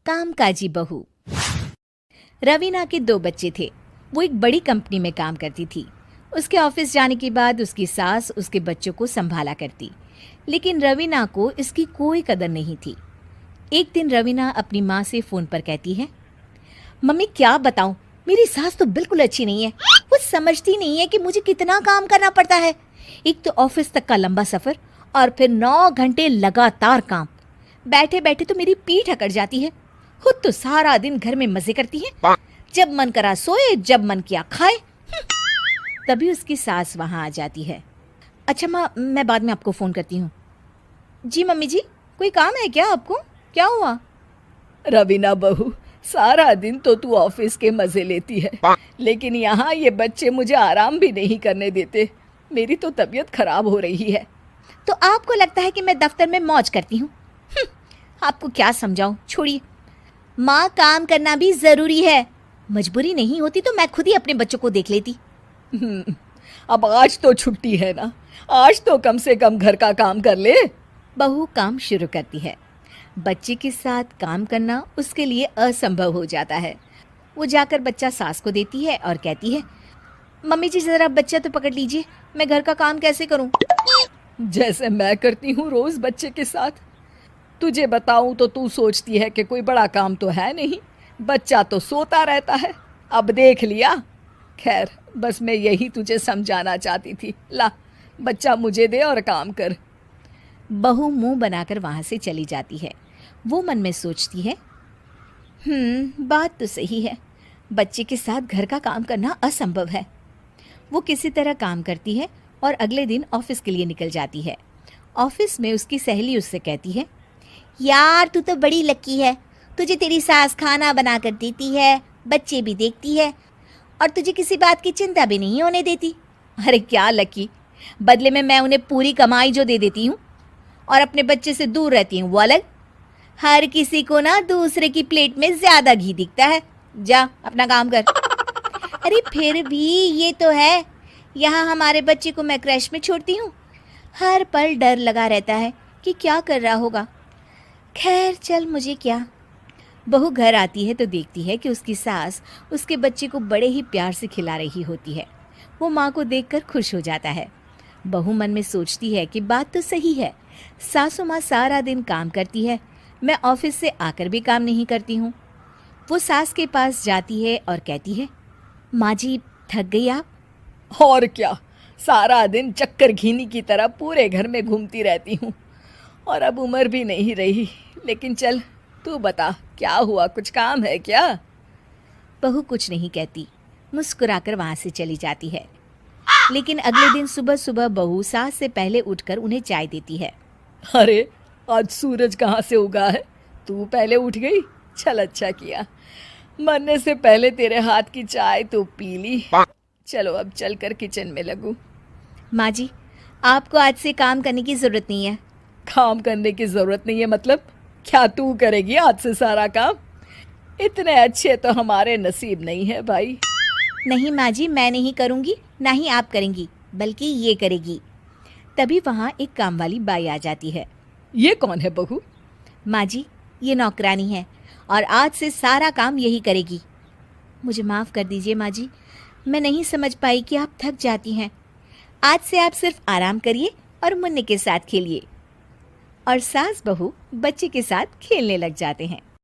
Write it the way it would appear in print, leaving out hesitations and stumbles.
कामकाजी बहू। रवीना के 2 बच्चे थे। वो एक बड़ी कंपनी में काम करती थी। उसके ऑफिस जाने के बाद उसकी सास उसके बच्चों को संभाला करती, लेकिन रवीना को इसकी कोई कदर नहीं थी। एक दिन रवीना अपनी माँ से फ़ोन पर कहती है, मम्मी क्या बताऊं, मेरी सास तो बिल्कुल अच्छी नहीं है। वो समझती नहीं है कि मुझे कितना काम करना पड़ता है। एक तो ऑफिस तक का लंबा सफ़र और फिर 9 घंटे लगातार काम। बैठे बैठे तो मेरी पीठ अकड़ जाती है। खुद तो सारा दिन घर में मजे करती है, जब मन करा सोए, जब मन किया खाए। तभी उसकी सास वहां आ जाती है। अच्छा माँ, मैं बाद में आपको फ़ोन करती हूँ। जी मम्मी जी, कोई काम है क्या आपको? क्या हुआ? रवीना बहू, सारा दिन तो तू ऑफिस के मजे लेती है, लेकिन यहाँ ये बच्चे मुझे आराम भी नहीं करने देते। मेरी तो तबीयत खराब हो रही है। तो आपको लगता है कि मैं दफ्तर में मौज करती हूँ? आपको क्या समझाऊं, छोड़िए। माँ, काम करना भी ज़रूरी है। मजबूरी नहीं होती तो मैं खुद ही अपने बच्चों को देख लेती। अब आज तो छुट्टी है ना, आज तो कम से कम घर का काम कर ले। बहू काम शुरू करती है। बच्चे के साथ काम करना उसके लिए असंभव हो जाता है। वो जाकर बच्चा सास को देती है और कहती है, मम्मी जी ज़रा बच्चा तो पकड़ लीजिए, मैं घर का काम कैसे करूं? जैसे मैं करती हूँ रोज बच्चे के साथ। तुझे बताऊं तो तू सोचती है कि कोई बड़ा काम तो है नहीं, बच्चा तो सोता रहता है। अब देख लिया। खैर, बस मैं यही तुझे समझाना चाहती थी। ला, बच्चा मुझे दे और काम कर। बहू मुंह बनाकर वहां से चली जाती है। वो मन में सोचती है, बात तो सही है, बच्चे के साथ घर का काम करना असंभव है। वो किसी तरह काम करती है और अगले दिन ऑफिस के लिए निकल जाती है। ऑफिस में उसकी सहेली उससे कहती है, यार तू तो बड़ी लकी है, तुझे तेरी सास खाना बना कर देती है, बच्चे भी देखती है और तुझे किसी बात की चिंता भी नहीं होने देती। अरे क्या लकी, बदले में मैं उन्हें पूरी कमाई जो दे देती हूँ और अपने बच्चे से दूर रहती हूँ वो अलग। हर किसी को ना दूसरे की प्लेट में ज्यादा घी दिखता है। जा अपना काम कर। अरे फिर भी ये तो है, यहाँ हमारे बच्चे को मैं क्रैश में छोड़ती हूँ, हर पल डर लगा रहता है कि क्या कर रहा होगा। खैर चल, मुझे क्या। बहू घर आती है तो देखती है कि उसकी सास उसके बच्चे को बड़े ही प्यार से खिला रही होती है। वो माँ को देखकर खुश हो जाता है। बहू मन में सोचती है कि बात तो सही है, सासू माँ सारा दिन काम करती है, मैं ऑफिस से आकर भी काम नहीं करती हूँ। वो सास के पास जाती है और कहती है, माँ जी थक गई आप? और क्या, सारा दिन चक्कर घीनी की तरह पूरे घर में घूमती रहती हूँ और अब उम्र भी नहीं रही। लेकिन चल तू बता, क्या हुआ, कुछ काम है क्या? बहू कुछ नहीं कहती, मुस्कुराकर वहाँ से चली जाती है। लेकिन अगले दिन सुबह सुबह बहू सास से पहले उठकर उन्हें चाय देती है। अरे आज सूरज कहाँ से उगा है, तू पहले उठ गई। चल अच्छा किया, मरने से पहले तेरे हाथ की चाय तो पी ली। चलो अब चलकर किचन में लगूं। माँ जी, आपको आज से काम करने की ज़रूरत नहीं है। काम करने की ज़रूरत नहीं है मतलब? क्या तू करेगी आज से सारा काम? इतने अच्छे तो हमारे नसीब नहीं है भाई। नहीं माँ जी, मैं नहीं करूँगी, ना ही आप करेंगी, बल्कि ये करेगी। तभी वहाँ एक काम वाली बाई आ जाती है। ये कौन है बहू? माँ जी, ये नौकरानी है और आज से सारा काम यही करेगी। मुझे माफ़ कर दीजिए माँ जी, मैं नहीं समझ पाई कि आप थक जाती हैं। आज से आप सिर्फ आराम करिए और मुन्ने के साथ खेलिए। और सास बहू बच्चे के साथ खेलने लग जाते हैं।